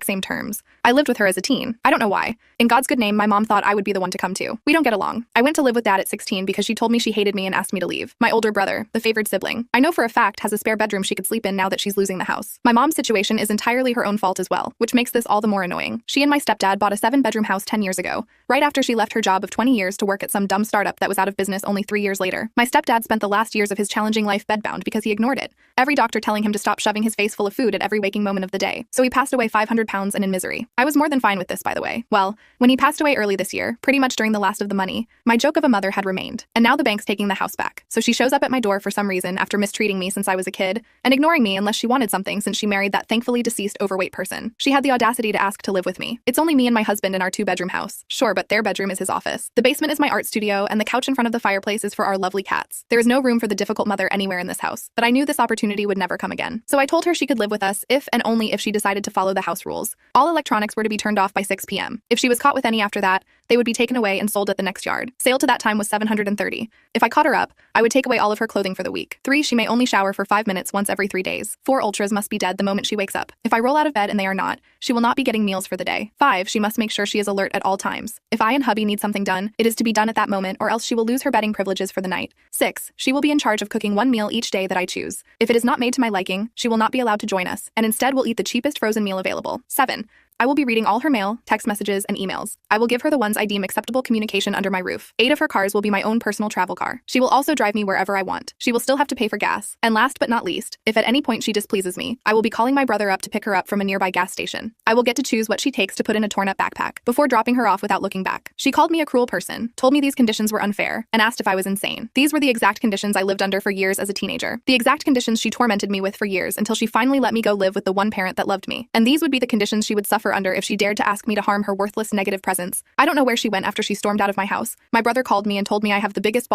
exact same terms. I lived with her as a teen. I don't know why. In God's good name, my mom thought I would be the one to come to. We don't get along. I went to live with Dad at 16 because she told me she hated me and asked me to leave. My older brother, the favored sibling, I know for a fact has a spare bedroom she could sleep in now that she's losing the house. My mom's situation is entirely her own fault as well, which makes this all the more annoying. She and my stepdad bought a 7-bedroom house 10 years ago, right after she left her job of 20 years to work at some dumb startup that was out of business only 3 years later. My stepdad spent the last years of his challenging life bedbound because he ignored it. Every doctor telling him to stop shoving his face full of food at every waking moment of the day. So he passed away 500 pounds and in misery. I was more than fine with this, by the way. Well, when he passed away early this year, pretty much during the last of the money, my joke of a mother had remained. And now the bank's taking the house back. So she shows up at my door for some reason after mistreating me since I was a kid, and ignoring me unless she wanted something since she married that thankfully deceased overweight person. She had the audacity to ask to live with me. It's only me and my husband in our 2-bedroom house. Sure, but their bedroom is his office. The basement is my art studio, and the couch in front of the fireplace is for our lovely cats. There is no room for the difficult mother anywhere in this house, but I knew this opportunity would never come again. So I told her she could live with us if and only if she decided to follow the house rules. All electronics were to be turned off by 6 p.m. If she was caught with any after that, they would be taken away and sold at the next yard. Sale to that time was $730. If I caught her up, I would take away all of her clothing for the week. 3, she may only shower for 5 minutes once every 3 days. 4, ultras must be dead the moment she wakes up. If I roll out of bed and they are not, she will not be getting meals for the day. 5, she must make sure she is alert at all times. If I and hubby need something done, it is to be done at that moment or else she will lose her bedding privileges for the night. 6, she will be in charge of cooking 1 meal each day that I choose. If it is not made to my liking, she will not be allowed to join us, and instead will eat the cheapest frozen meal available. 7, I will be reading all her mail, text messages, and emails. I will give her the ones I deem acceptable communication under my roof. 8 of her cars will be my own personal travel car. She will also drive me wherever I want. She will still have to pay for gas. And last but not least, if at any point she displeases me, I will be calling my brother up to pick her up from a nearby gas station. I will get to choose what she takes to put in a torn-up backpack before dropping her off without looking back. She called me a cruel person, told me these conditions were unfair, and asked if I was insane. These were the exact conditions I lived under for years as a teenager. The exact conditions she tormented me with for years until she finally let me go live with the one parent that loved me. And these would be the conditions she would suffer under if she dared to ask me to harm her worthless negative presence. I don't know where she went after she stormed out of my house. My brother called me and told me I have the biggest